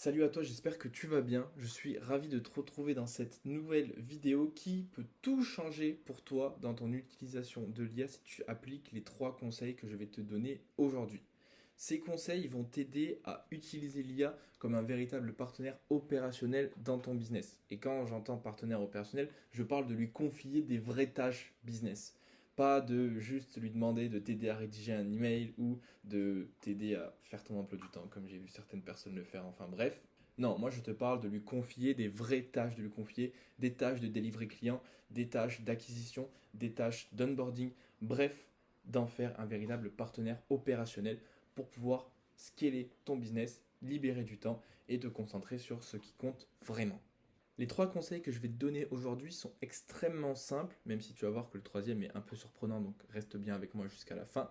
Salut à toi, j'espère que tu vas bien. Je suis ravi de te retrouver dans cette nouvelle vidéo qui peut tout changer pour toi dans ton utilisation de l'IA si tu appliques les trois conseils que je vais te donner aujourd'hui. Ces conseils vont t'aider à utiliser l'IA comme un véritable partenaire opérationnel dans ton business. Et quand j'entends partenaire opérationnel, je parle de lui confier des vraies tâches business. Pas de juste lui demander de t'aider à rédiger un email ou de t'aider à faire ton emploi du temps, comme j'ai vu certaines personnes le faire, enfin bref. Non, moi je te parle de lui confier des vraies tâches, de lui confier des tâches de delivery client, des tâches d'acquisition, des tâches d'onboarding, bref, d'en faire un véritable partenaire opérationnel pour pouvoir scaler ton business, libérer du temps et te concentrer sur ce qui compte vraiment. Les trois conseils que je vais te donner aujourd'hui sont extrêmement simples, même si tu vas voir que le troisième est un peu surprenant, donc reste bien avec moi jusqu'à la fin.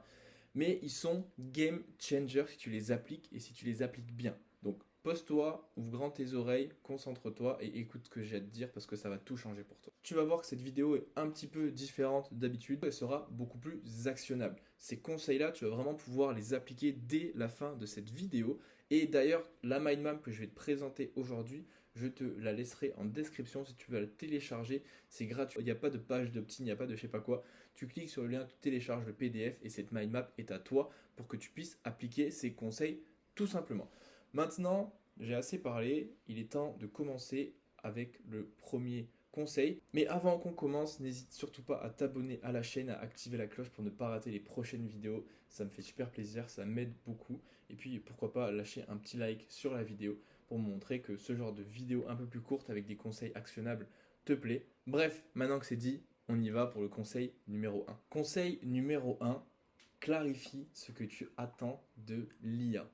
Mais ils sont game changers si tu les appliques et si tu les appliques bien. Donc pose-toi, ouvre grand tes oreilles, concentre-toi et écoute ce que j'ai à te dire parce que ça va tout changer pour toi. Tu vas voir que cette vidéo est un petit peu différente d'habitude, elle sera beaucoup plus actionnable. Ces conseils-là, tu vas vraiment pouvoir les appliquer dès la fin de cette vidéo. Et d'ailleurs, la mind map que je vais te présenter aujourd'hui, je te la laisserai en description si tu veux la télécharger. C'est gratuit, il n'y a pas de page d'opt-in, il n'y a pas de je sais pas quoi. Tu cliques sur le lien, tu télécharges le PDF et cette mind map est à toi pour que tu puisses appliquer ces conseils tout simplement. Maintenant, j'ai assez parlé, il est temps de commencer avec le premier conseil. Mais avant qu'on commence, n'hésite surtout pas à t'abonner à la chaîne, à activer la cloche pour ne pas rater les prochaines vidéos. Ça me fait super plaisir, ça m'aide beaucoup. Et puis pourquoi pas lâcher un petit like sur la vidéo pour montrer que ce genre de vidéo un peu plus courte avec des conseils actionnables te plaît. Bref, maintenant que c'est dit, on y va pour le conseil numéro 1. Conseil numéro 1, clarifie ce que tu attends de l'IA.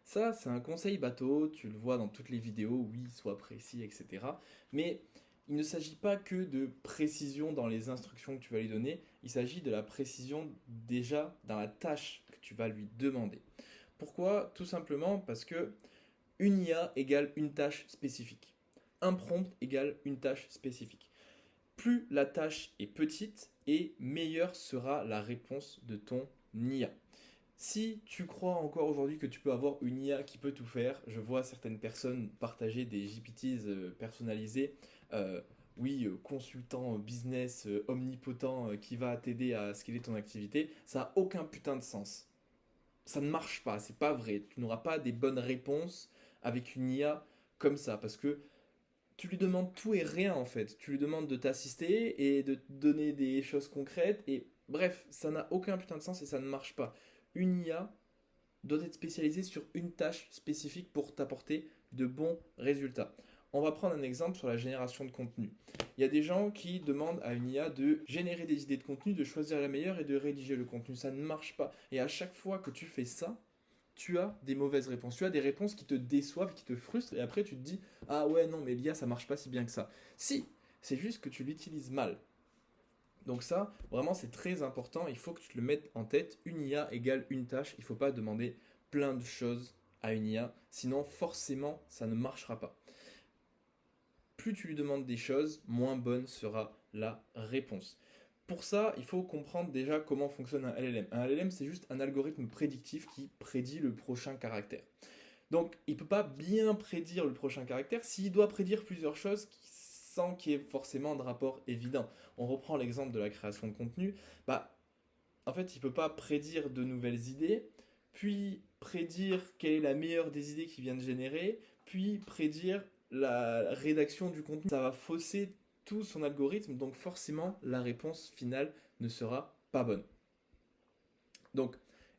Ça, c'est un conseil bateau, tu le vois dans toutes les vidéos, oui, sois précis, etc. Mais il ne s'agit pas que de précision dans les instructions que tu vas lui donner, il s'agit de la précision déjà dans la tâche que tu vas lui demander. Pourquoi? Tout simplement parce que une IA égale une tâche spécifique. Un prompt égale une tâche spécifique. Plus la tâche est petite et meilleure sera la réponse de ton IA. Si tu crois encore aujourd'hui que tu peux avoir une IA qui peut tout faire, je vois certaines personnes partager des GPTs personnalisés. Oui, consultant business omnipotent qui va t'aider à scaler ton activité, ça n'a aucun putain de sens. Ça ne marche pas, c'est pas vrai. Tu n'auras pas des bonnes réponses avec une IA comme ça parce que tu lui demandes tout et rien en fait. Tu lui demandes de t'assister et de te donner des choses concrètes et bref, ça n'a aucun putain de sens et ça ne marche pas. Une IA doit être spécialisée sur une tâche spécifique pour t'apporter de bons résultats. On va prendre un exemple sur la génération de contenu. Il y a des gens qui demandent à une IA de générer des idées de contenu, de choisir la meilleure et de rédiger le contenu. Ça ne marche pas. Et à chaque fois que tu fais ça, tu as des mauvaises réponses. Tu as des réponses qui te déçoivent, qui te frustrent. Et après, tu te dis, ah ouais, non, mais l'IA, ça marche pas si bien que ça. Si, c'est juste que tu l'utilises mal. Donc ça, vraiment, c'est très important. Il faut que tu te le mettes en tête. Une IA égale une tâche. Il ne faut pas demander plein de choses à une IA. Sinon, forcément, ça ne marchera pas. Plus tu lui demandes des choses, moins bonne sera la réponse. Pour ça, il faut comprendre déjà comment fonctionne un LLM. Un LLM, c'est juste un algorithme prédictif qui prédit le prochain caractère. Donc, il ne peut pas bien prédire le prochain caractère s'il doit prédire plusieurs choses sans qu'il y ait forcément de rapport évident. On reprend l'exemple de la création de contenu. En fait, il ne peut pas prédire de nouvelles idées, puis prédire quelle est la meilleure des idées qu'il vient de générer, puis prédire la rédaction du contenu. Ça va fausser tout son algorithme, donc forcément, la réponse finale ne sera pas bonne. Donc,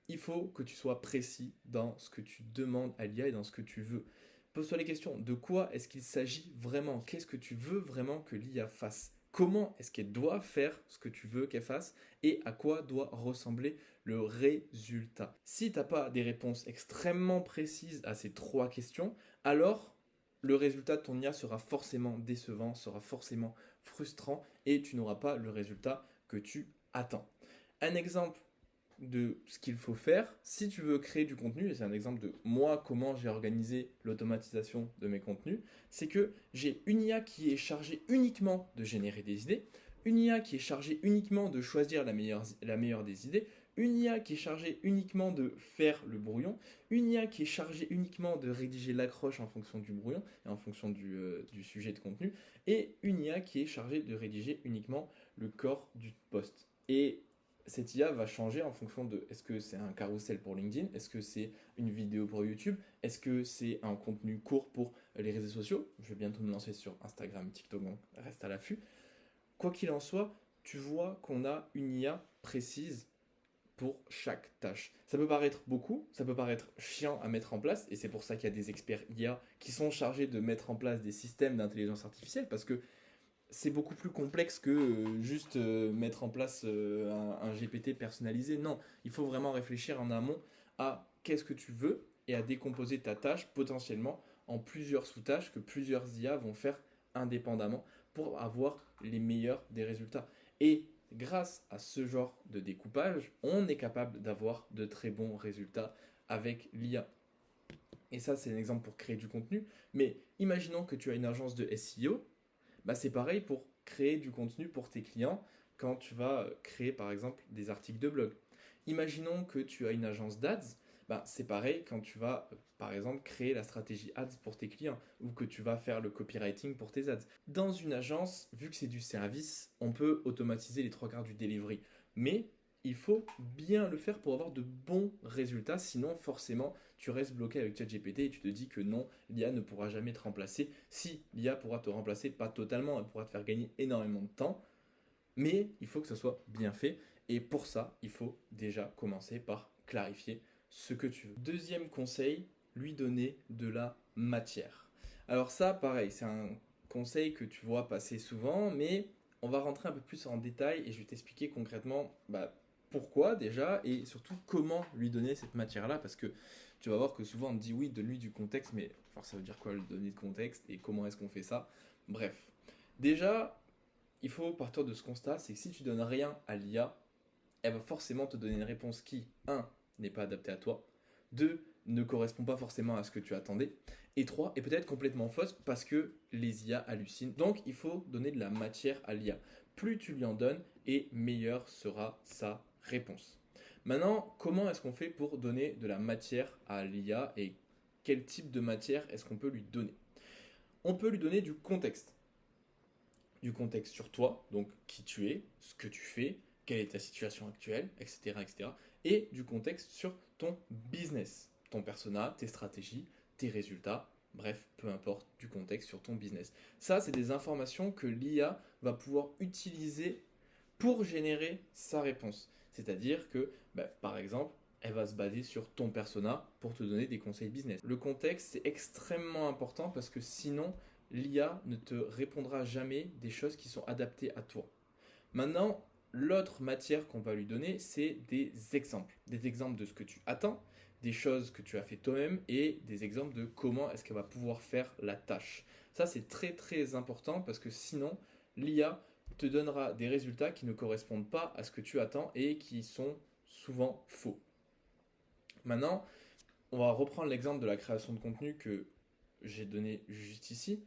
il faut que tu sois précis dans ce que tu demandes à l'IA et dans ce que tu veux. Pose-toi les questions. De quoi est-ce qu'il s'agit vraiment? Qu'est-ce que tu veux vraiment que l'IA fasse? Comment est-ce qu'elle doit faire ce que tu veux qu'elle fasse et à quoi doit ressembler le résultat? Si tu n'as pas des réponses extrêmement précises à ces trois questions, alors le résultat de ton IA sera forcément décevant, sera forcément frustrant et tu n'auras pas le résultat que tu attends. Un exemple de ce qu'il faut faire si tu veux créer du contenu, et c'est un exemple de moi, comment j'ai organisé l'automatisation de mes contenus, c'est que j'ai une IA qui est chargée uniquement de générer des idées, une IA qui est chargée uniquement de choisir la meilleure des idées, une IA qui est chargée uniquement de faire le brouillon, une IA qui est chargée uniquement de rédiger l'accroche en fonction du brouillon et en fonction du sujet de contenu, et une IA qui est chargée de rédiger uniquement le corps du post. Et cette IA va changer en fonction de est-ce que c'est un carrousel pour LinkedIn, est-ce que c'est une vidéo pour YouTube, est-ce que c'est un contenu court pour les réseaux sociaux. Je vais bientôt me lancer sur Instagram, TikTok, donc reste à l'affût. Quoi qu'il en soit, tu vois qu'on a une IA précise pour chaque tâche. Ça peut paraître beaucoup, ça peut paraître chiant à mettre en place, et c'est pour ça qu'il y a des experts IA qui sont chargés de mettre en place des systèmes d'intelligence artificielle, parce que c'est beaucoup plus complexe que juste mettre en place un GPT personnalisé. Non, il faut vraiment réfléchir en amont à qu'est-ce que tu veux et à décomposer ta tâche potentiellement en plusieurs sous-tâches que plusieurs IA vont faire indépendamment pour avoir les meilleurs des résultats. Et grâce à ce genre de découpage, on est capable d'avoir de très bons résultats avec l'IA. Et ça, c'est un exemple pour créer du contenu. Mais imaginons que tu as une agence de SEO, bah c'est pareil pour créer du contenu pour tes clients quand tu vas créer par exemple des articles de blog. Imaginons que tu as une agence d'ads, bah c'est pareil quand tu vas par exemple créer la stratégie ads pour tes clients ou que tu vas faire le copywriting pour tes ads. Dans une agence, vu que c'est du service, on peut automatiser les trois quarts du delivery. Mais il faut bien le faire pour avoir de bons résultats, sinon forcément tu restes bloqué avec ChatGPT et tu te dis que non, l'IA ne pourra jamais te remplacer. Si l'IA pourra te remplacer, pas totalement, elle pourra te faire gagner énormément de temps, mais il faut que ça soit bien fait et pour ça, il faut déjà commencer par clarifier ce que tu veux. Deuxième conseil, lui donner de la matière. Alors ça, pareil, c'est un conseil que tu vois passer souvent, mais on va rentrer un peu plus en détail et je vais t'expliquer concrètement pourquoi déjà et surtout comment lui donner cette matière-là parce que tu vas voir que souvent on te dit oui, donne-lui du contexte, mais alors ça veut dire quoi lui donner de contexte et comment est-ce qu'on fait ça? Bref, déjà, il faut partir de ce constat, c'est que si tu donnes rien à l'IA, elle va forcément te donner une réponse qui, un, n'est pas adaptée à toi, 2, ne correspond pas forcément à ce que tu attendais, et 3, est peut-être complètement fausse parce que les IA hallucinent. Donc il faut donner de la matière à l'IA. Plus tu lui en donnes, et meilleure sera sa réponse. Maintenant, comment est-ce qu'on fait pour donner de la matière à l'IA et quel type de matière est-ce qu'on peut lui donner? On peut lui donner du contexte. Du contexte sur toi, donc qui tu es, ce que tu fais, quelle est ta situation actuelle, etc., etc. Et du contexte sur ton business, ton persona, tes stratégies, tes résultats, bref, peu importe, du contexte sur ton business. Ça, c'est des informations que l'IA va pouvoir utiliser pour générer sa réponse. C'est-à-dire que, par exemple, elle va se baser sur ton persona pour te donner des conseils business. Le contexte, c'est extrêmement important parce que sinon, l'IA ne te répondra jamais des choses qui sont adaptées à toi. Maintenant, l'autre matière qu'on va lui donner, c'est des exemples. Des exemples de ce que tu attends, des choses que tu as fait toi-même et des exemples de comment est-ce qu'elle va pouvoir faire la tâche. Ça, c'est très très important parce que sinon, l'IA te donnera des résultats qui ne correspondent pas à ce que tu attends et qui sont souvent faux. Maintenant, on va reprendre l'exemple de la création de contenu que j'ai donné juste ici.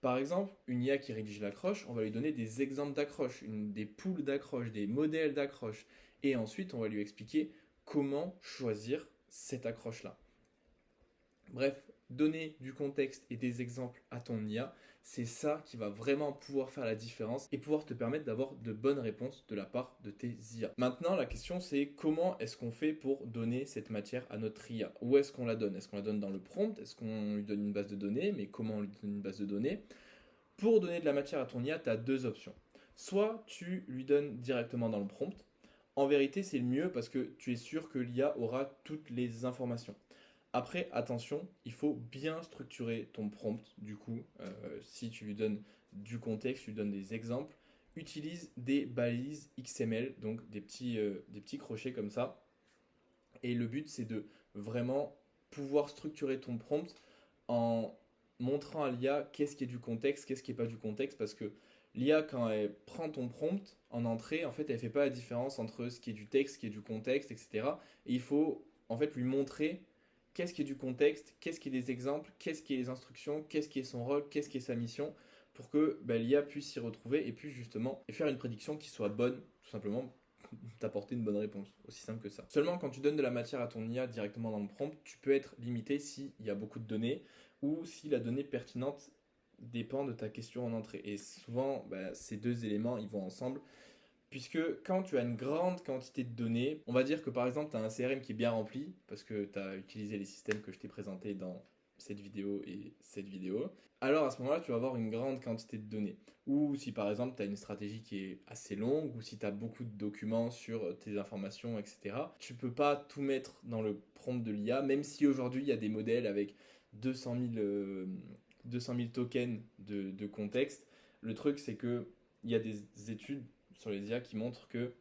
Par exemple, une IA qui rédige l'accroche, on va lui donner des exemples d'accroche, des poules d'accroche, des modèles d'accroche. Et ensuite, on va lui expliquer comment choisir cette accroche-là. Bref, donner du contexte et des exemples à ton IA, c'est ça qui va vraiment pouvoir faire la différence et pouvoir te permettre d'avoir de bonnes réponses de la part de tes IA. Maintenant, la question c'est comment est-ce qu'on fait pour donner cette matière à notre IA? Où est-ce qu'on la donne? Est-ce qu'on la donne dans le prompt? Est-ce qu'on lui donne une base de données? Mais comment on lui donne une base de données? Pour donner de la matière à ton IA, tu as deux options. Soit tu lui donnes directement dans le prompt. En vérité, c'est le mieux parce que tu es sûr que l'IA aura toutes les informations. Après, attention, il faut bien structurer ton prompt. Du coup, si tu lui donnes du contexte, tu lui donnes des exemples, utilise des balises XML, donc des petits crochets comme ça. Et le but, c'est de vraiment pouvoir structurer ton prompt en montrant à l'IA qu'est-ce qui est du contexte, qu'est-ce qui n'est pas du contexte, parce que l'IA, quand elle prend ton prompt en entrée, en fait, elle ne fait pas la différence entre ce qui est du texte, ce qui est du contexte, etc. Et il faut en fait lui montrer qu'est-ce qui est du contexte, qu'est-ce qui est des exemples, qu'est-ce qui est les instructions, qu'est-ce qui est son rôle, qu'est-ce qui est sa mission, pour que l'IA puisse s'y retrouver et puisse justement faire une prédiction qui soit bonne, tout simplement, t'apporter une bonne réponse. Aussi simple que ça. Seulement, quand tu donnes de la matière à ton IA directement dans le prompt, tu peux être limité s'il y a beaucoup de données ou si la donnée pertinente dépend de ta question en entrée. Et souvent, ces deux éléments, ils vont ensemble. Puisque quand tu as une grande quantité de données, on va dire que par exemple, tu as un CRM qui est bien rempli, parce que tu as utilisé les systèmes que je t'ai présentés dans cette vidéo et cette vidéo, alors à ce moment-là, tu vas avoir une grande quantité de données. Ou si par exemple, tu as une stratégie qui est assez longue, ou si tu as beaucoup de documents sur tes informations, etc., tu peux pas tout mettre dans le prompt de l'IA, même si aujourd'hui, il y a des modèles avec 200 000 tokens de contexte. Le truc, c'est que il y a des études sur les IA qui montrent que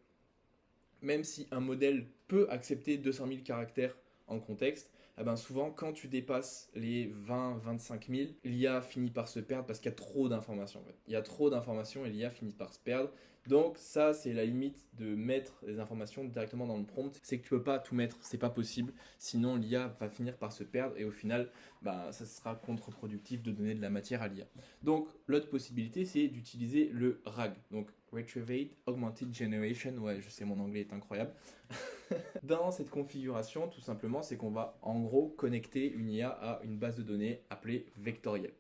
même si un modèle peut accepter 200 000 caractères en contexte, eh ben souvent quand tu dépasses les 20-25 000, l'IA finit par se perdre parce qu'il y a trop d'informations. En fait. Il y a trop d'informations et l'IA finit par se perdre. Donc ça, c'est la limite de mettre les informations directement dans le prompt. C'est que tu peux pas tout mettre, c'est pas possible. Sinon, l'IA va finir par se perdre et au final, ça sera contre-productif de donner de la matière à l'IA. Donc l'autre possibilité, c'est d'utiliser le RAG. Donc Retrieval Augmented Generation, ouais, je sais, mon anglais est incroyable. Dans cette configuration, tout simplement, c'est qu'on va en gros connecter une IA à une base de données appelée vectorielle.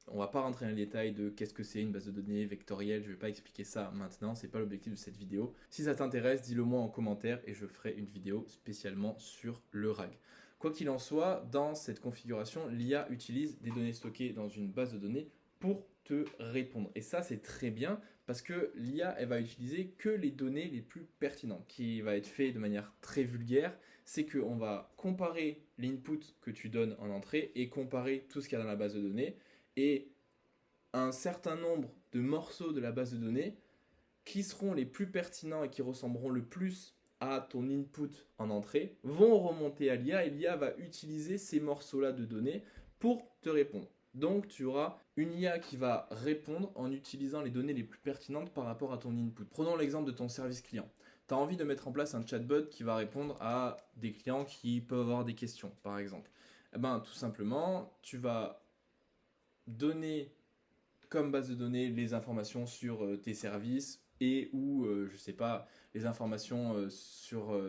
On va pas rentrer dans les détails de qu'est-ce que c'est une base de données vectorielle, je vais pas expliquer ça maintenant, c'est pas l'objectif de cette vidéo. Si ça t'intéresse, dis-le moi en commentaire et je ferai une vidéo spécialement sur le RAG. Quoi qu'il en soit, dans cette configuration, l'IA utilise des données stockées dans une base de données pour te répondre. Et ça, c'est très bien parce que l'IA, elle va utiliser que les données les plus pertinentes. Qui va être fait de manière très vulgaire, c'est qu'on va comparer l'input que tu donnes en entrée et comparer tout ce qu'il y a dans la base de données et un certain nombre de morceaux de la base de données qui seront les plus pertinents et qui ressembleront le plus à ton input en entrée vont remonter à l'IA et l'IA va utiliser ces morceaux-là de données pour te répondre. Donc tu auras une IA qui va répondre en utilisant les données les plus pertinentes par rapport à ton input. Prenons l'exemple de ton service client. Tu as envie de mettre en place un chatbot qui va répondre à des clients qui peuvent avoir des questions, par exemple. Tout simplement, tu vas donner comme base de données les informations sur tes services et ou, je sais pas, les informations sur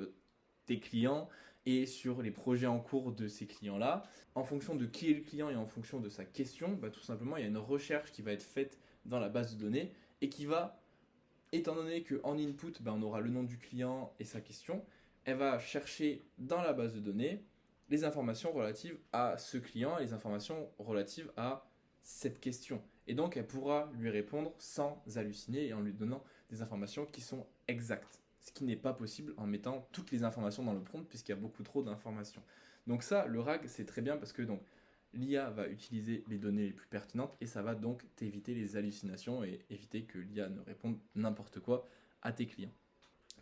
tes clients et sur les projets en cours de ces clients-là. En fonction de qui est le client et en fonction de sa question, tout simplement, il y a une recherche qui va être faite dans la base de données et qui va, étant donné qu'en input, on aura le nom du client et sa question, elle va chercher dans la base de données les informations relatives à ce client et les informations relatives à cette question. Et donc, elle pourra lui répondre sans halluciner et en lui donnant des informations qui sont exactes. Ce qui n'est pas possible en mettant toutes les informations dans le prompt puisqu'il y a beaucoup trop d'informations. Donc ça, le RAG, c'est très bien parce que l'IA va utiliser les données les plus pertinentes et ça va donc t'éviter les hallucinations et éviter que l'IA ne réponde n'importe quoi à tes clients.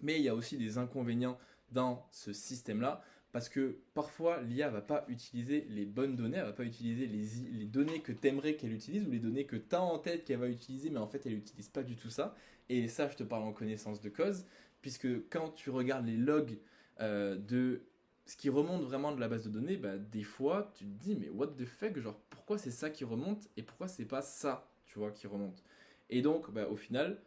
Mais il y a aussi des inconvénients dans ce système-là parce que parfois l'IA va pas utiliser les bonnes données, elle va pas utiliser les données que tu aimerais qu'elle utilise ou les données que tu as en tête qu'elle va utiliser, mais en fait elle n'utilise pas du tout ça. Et ça, je te parle en connaissance de cause, puisque quand tu regardes les logs de ce qui remonte vraiment de la base de données, des fois tu te dis mais what the fuck, genre pourquoi c'est ça qui remonte et pourquoi c'est pas ça, tu vois, qui remonte. Et donc au final,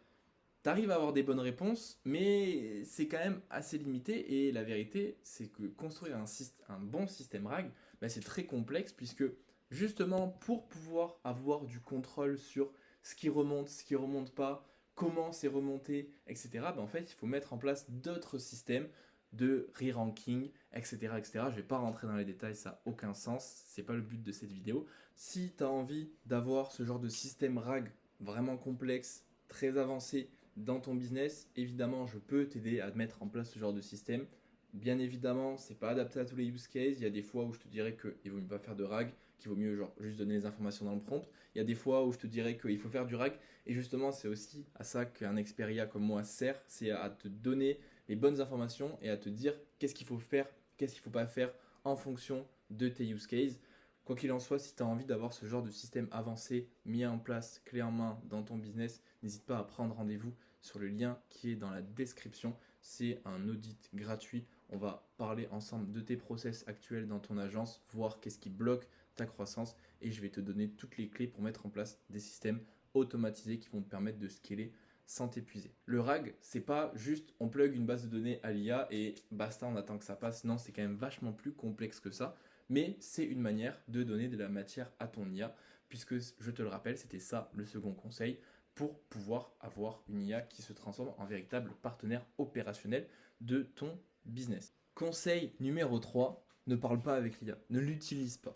t'arrives à avoir des bonnes réponses, mais c'est quand même assez limité. Et la vérité, c'est que construire un bon système RAG, c'est très complexe puisque justement pour pouvoir avoir du contrôle sur ce qui remonte pas, comment c'est remonté, etc. En fait, il faut mettre en place d'autres systèmes de re-ranking, etc., etc. Je vais pas rentrer dans les détails, ça n'a aucun sens. C'est pas le but de cette vidéo. Si tu as envie d'avoir ce genre de système RAG vraiment complexe, très avancé, dans ton business, évidemment, je peux t'aider à mettre en place ce genre de système. Bien évidemment, c'est pas adapté à tous les use cases. Il y a des fois où je te dirais qu'il vaut mieux pas faire de RAG, qu'il vaut mieux juste donner les informations dans le prompt. Il y a des fois où je te dirais qu'il faut faire du RAG. Et justement, c'est aussi à ça qu'un expert IA comme moi sert, c'est à te donner les bonnes informations et à te dire qu'est-ce qu'il faut faire, qu'est-ce qu'il faut pas faire en fonction de tes use cases. Quoi qu'il en soit, si tu as envie d'avoir ce genre de système avancé mis en place, clé en main dans ton business, n'hésite pas à prendre rendez-vous sur le lien qui est dans la description. C'est un audit gratuit. On va parler ensemble de tes process actuels dans ton agence, voir qu'est-ce qui bloque ta croissance et je vais te donner toutes les clés pour mettre en place des systèmes automatisés qui vont te permettre de scaler sans t'épuiser. Le RAG, c'est pas juste on plug une base de données à l'IA et basta, on attend que ça passe. Non, c'est quand même vachement plus complexe que ça. Mais c'est une manière de donner de la matière à ton IA, puisque je te le rappelle, c'était ça le second conseil, pour pouvoir avoir une IA qui se transforme en véritable partenaire opérationnel de ton business. Conseil numéro 3, ne parle pas avec l'IA, ne l'utilise pas.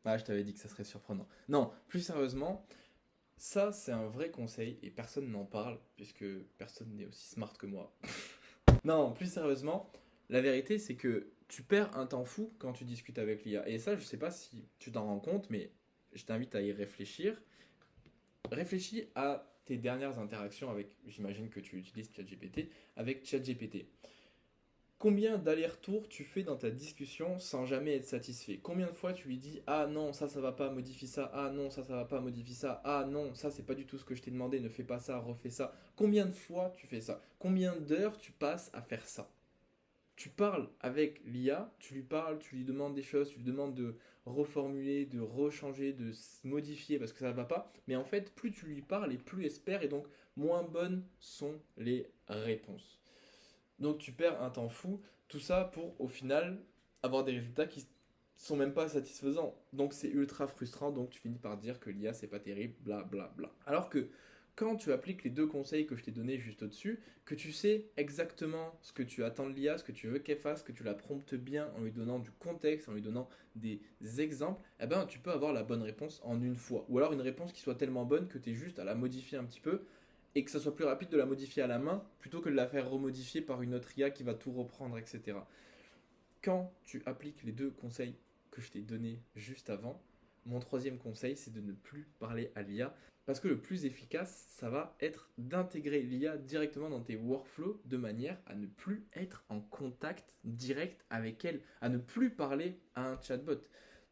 Ah, je t'avais dit que ça serait surprenant. Non, plus sérieusement, ça c'est un vrai conseil et personne n'en parle, puisque personne n'est aussi smart que moi. Non, plus sérieusement, la vérité c'est que tu perds un temps fou quand tu discutes avec l'IA. Et ça, je sais pas si tu t'en rends compte, mais je t'invite à y réfléchir. Réfléchis à tes dernières interactions avec, j'imagine que tu utilises ChatGPT, avec ChatGPT. Combien d'allers-retours tu fais dans ta discussion sans jamais être satisfait? Combien de fois tu lui dis ah non, ça va pas, modifie ça, ah non, ça va pas, modifie ça, ah non, ça c'est pas du tout ce que je t'ai demandé, ne fais pas ça, refais ça. Combien de fois tu fais ça? Combien d'heures tu passes à faire ça? Tu parles avec l'IA, tu lui parles, tu lui demandes des choses, tu lui demandes de reformuler, de rechanger, de modifier parce que ça ne va pas. Mais en fait, plus tu lui parles et plus elle espère, et donc moins bonnes sont les réponses. Donc tu perds un temps fou, tout ça pour au final avoir des résultats qui sont même pas satisfaisants. Donc c'est ultra frustrant, donc tu finis par dire que l'IA c'est pas terrible, bla bla bla. Alors que quand tu appliques les deux conseils que je t'ai donnés juste au-dessus, que tu sais exactement ce que tu attends de l'IA, ce que tu veux qu'elle fasse, que tu la promptes bien en lui donnant du contexte, en lui donnant des exemples, eh ben tu peux avoir la bonne réponse en une fois. Ou alors une réponse qui soit tellement bonne que tu es juste à la modifier un petit peu et que ça soit plus rapide de la modifier à la main plutôt que de la faire remodifier par une autre IA qui va tout reprendre, etc. Quand tu appliques les deux conseils que je t'ai donnés juste avant, mon troisième conseil, c'est de ne plus parler à l'IA parce que le plus efficace, ça va être d'intégrer l'IA directement dans tes workflows de manière à ne plus être en contact direct avec elle, à ne plus parler à un chatbot.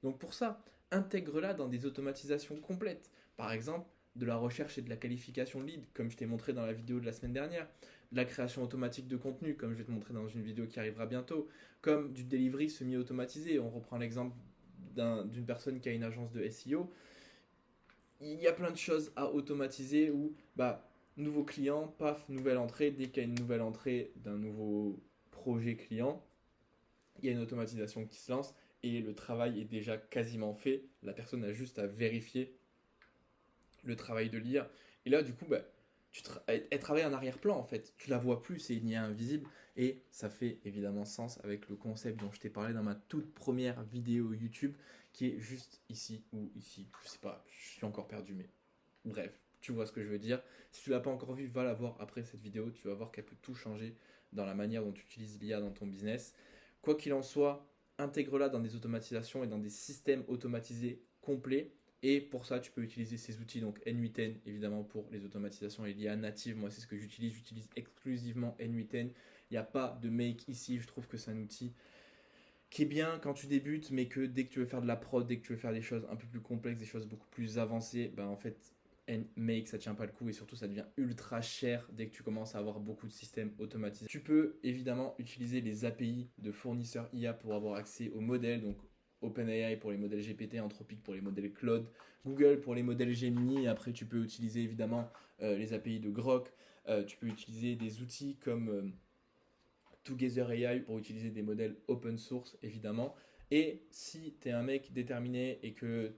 Donc pour ça, intègre-la dans des automatisations complètes. Par exemple, de la recherche et de la qualification lead, comme je t'ai montré dans la vidéo de la semaine dernière, de la création automatique de contenu, comme je vais te montrer dans une vidéo qui arrivera bientôt, comme du delivery semi-automatisé. On reprend l'exemple d'une personne qui a une agence de SEO. Il y a plein de choses à automatiser où, nouveau client, paf, nouvelle entrée. Dès qu'il y a une nouvelle entrée d'un nouveau projet client, il y a une automatisation qui se lance et le travail est déjà quasiment fait. La personne a juste à vérifier le travail de l'IA. Et là, du coup, elle travaille en arrière-plan en fait. Tu la vois plus, c'est une IA invisible. Et ça fait évidemment sens avec le concept dont je t'ai parlé dans ma toute première vidéo YouTube, qui est juste ici ou ici. Je sais pas, je suis encore perdu, mais bref, tu vois ce que je veux dire. Si tu l'as pas encore vu, va la voir après cette vidéo. Tu vas voir qu'elle peut tout changer dans la manière dont tu utilises l'IA dans ton business. Quoi qu'il en soit, intègre-la dans des automatisations et dans des systèmes automatisés complets. Et pour ça, tu peux utiliser ces outils, donc N8N évidemment pour les automatisations et l'IA native. Moi, c'est ce que j'utilise exclusivement N8N. Il n'y a pas de make ici, je trouve que c'est un outil qui est bien quand tu débutes, mais que dès que tu veux faire de la prod, dès que tu veux faire des choses un peu plus complexes, des choses beaucoup plus avancées, en fait, Make ça tient pas le coup et surtout ça devient ultra cher dès que tu commences à avoir beaucoup de systèmes automatisés. Tu peux évidemment utiliser les API de fournisseurs IA pour avoir accès aux modèles, donc OpenAI pour les modèles GPT, Anthropic pour les modèles Claude, Google pour les modèles Gemini. Et après, tu peux utiliser évidemment les API de Grok. Tu peux utiliser des outils comme Together AI pour utiliser des modèles open source, évidemment. Et si tu es un mec déterminé et que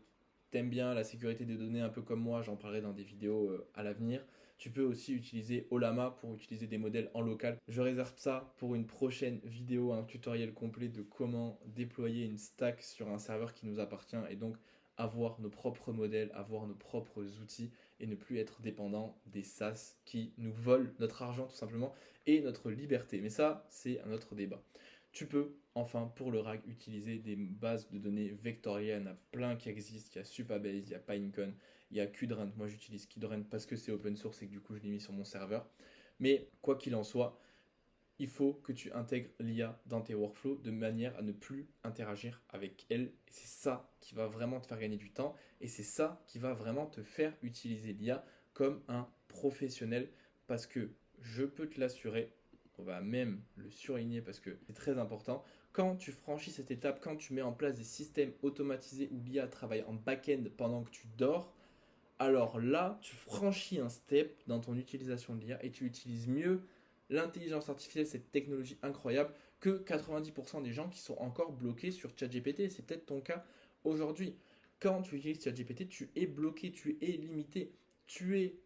tu aimes bien la sécurité des données un peu comme moi, j'en parlerai dans des vidéos à l'avenir, tu peux aussi utiliser Ollama pour utiliser des modèles en local. Je réserve ça pour une prochaine vidéo, un tutoriel complet de comment déployer une stack sur un serveur qui nous appartient et donc avoir nos propres modèles, avoir nos propres outils et ne plus être dépendant des SaaS qui nous volent notre argent tout simplement et notre liberté. Mais ça, c'est un autre débat. Tu peux, enfin, pour le RAG, utiliser des bases de données vectorielles. Il y en a plein qui existent. Il y a Supabase, il y a Pinecone, il y a Qdrant. Moi, j'utilise Qdrant parce que c'est open source et que du coup, je l'ai mis sur mon serveur. Mais quoi qu'il en soit, il faut que tu intègres l'IA dans tes workflows de manière à ne plus interagir avec elle. Et c'est ça qui va vraiment te faire gagner du temps et c'est ça qui va vraiment te faire utiliser l'IA comme un professionnel parce que je peux te l'assurer, on va même le surligner parce que c'est très important, quand tu franchis cette étape, quand tu mets en place des systèmes automatisés où l'IA travaille en back-end pendant que tu dors, alors là, tu franchis un step dans ton utilisation de l'IA et tu utilises mieux l'intelligence artificielle, cette technologie incroyable, que 90% des gens qui sont encore bloqués sur ChatGPT. C'est peut-être ton cas aujourd'hui. Quand tu utilises ChatGPT, tu es bloqué, tu es limité, tu es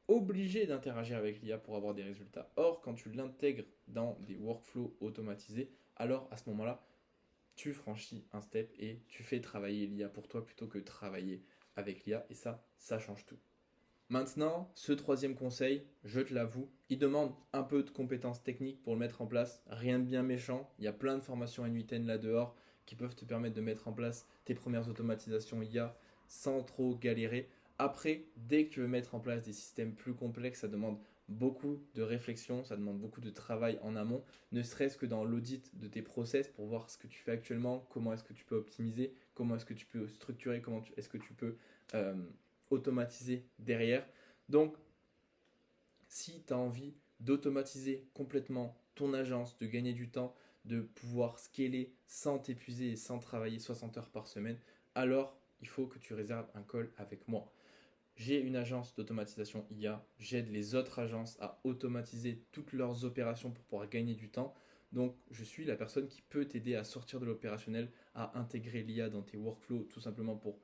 obligé d'interagir avec l'IA pour avoir des résultats. Or, quand tu l'intègres dans des workflows automatisés, alors à ce moment-là, tu franchis un step et tu fais travailler l'IA pour toi plutôt que travailler avec l'IA. Et ça change tout. Maintenant, ce troisième conseil, je te l'avoue, il demande un peu de compétences techniques pour le mettre en place. Rien de bien méchant. Il y a plein de formations N8N là dehors qui peuvent te permettre de mettre en place tes premières automatisations IA sans trop galérer. Après, dès que tu veux mettre en place des systèmes plus complexes, ça demande beaucoup de réflexion, ça demande beaucoup de travail en amont, ne serait-ce que dans l'audit de tes process pour voir ce que tu fais actuellement, comment est-ce que tu peux optimiser, comment est-ce que tu peux structurer, est-ce que tu peux euh, automatiser derrière. Donc, si tu as envie d'automatiser complètement ton agence, de gagner du temps, de pouvoir scaler sans t'épuiser et sans travailler 60 heures par semaine, alors il faut que tu réserves un call avec moi. J'ai une agence d'automatisation IA, j'aide les autres agences à automatiser toutes leurs opérations pour pouvoir gagner du temps. Donc je suis la personne qui peut t'aider à sortir de l'opérationnel, à intégrer l'IA dans tes workflows, tout simplement pour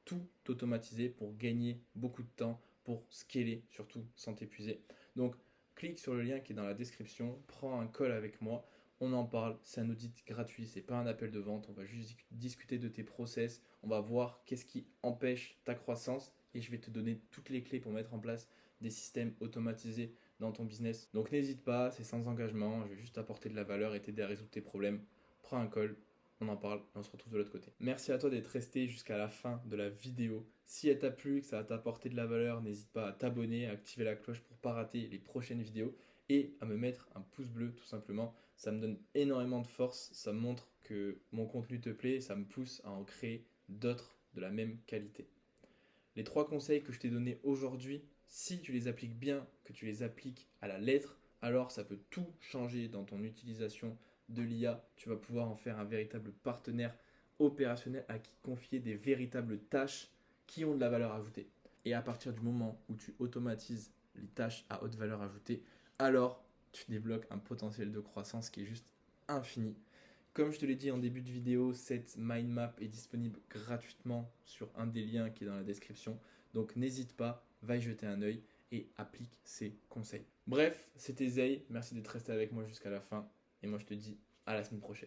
tout automatiser, pour gagner beaucoup de temps, pour scaler surtout sans t'épuiser. Donc clique sur le lien qui est dans la description, prends un call avec moi, on en parle, c'est un audit gratuit, c'est pas un appel de vente, on va juste discuter de tes process, on va voir qu'est-ce qui empêche ta croissance et je vais te donner toutes les clés pour mettre en place des systèmes automatisés dans ton business. Donc n'hésite pas, c'est sans engagement, je vais juste apporter de la valeur et t'aider à résoudre tes problèmes. Prends un call, on en parle et on se retrouve de l'autre côté. Merci à toi d'être resté jusqu'à la fin de la vidéo. Si elle t'a plu, que ça va t'apporter de la valeur, n'hésite pas à t'abonner, à activer la cloche pour ne pas rater les prochaines vidéos et à me mettre un pouce bleu tout simplement. Ça me donne énormément de force, ça me montre que mon contenu te plaît et ça me pousse à en créer d'autres de la même qualité. Les 3 conseils que je t'ai donnés aujourd'hui, si tu les appliques bien, que tu les appliques à la lettre, alors ça peut tout changer dans ton utilisation de l'IA. Tu vas pouvoir en faire un véritable partenaire opérationnel à qui confier des véritables tâches qui ont de la valeur ajoutée. Et à partir du moment où tu automatises les tâches à haute valeur ajoutée, alors tu débloques un potentiel de croissance qui est juste infini. Comme je te l'ai dit en début de vidéo, cette mind map est disponible gratuitement sur un des liens qui est dans la description. Donc n'hésite pas, va y jeter un œil et applique ces conseils. Bref, c'était Zay, merci d'être resté avec moi jusqu'à la fin et moi je te dis à la semaine prochaine.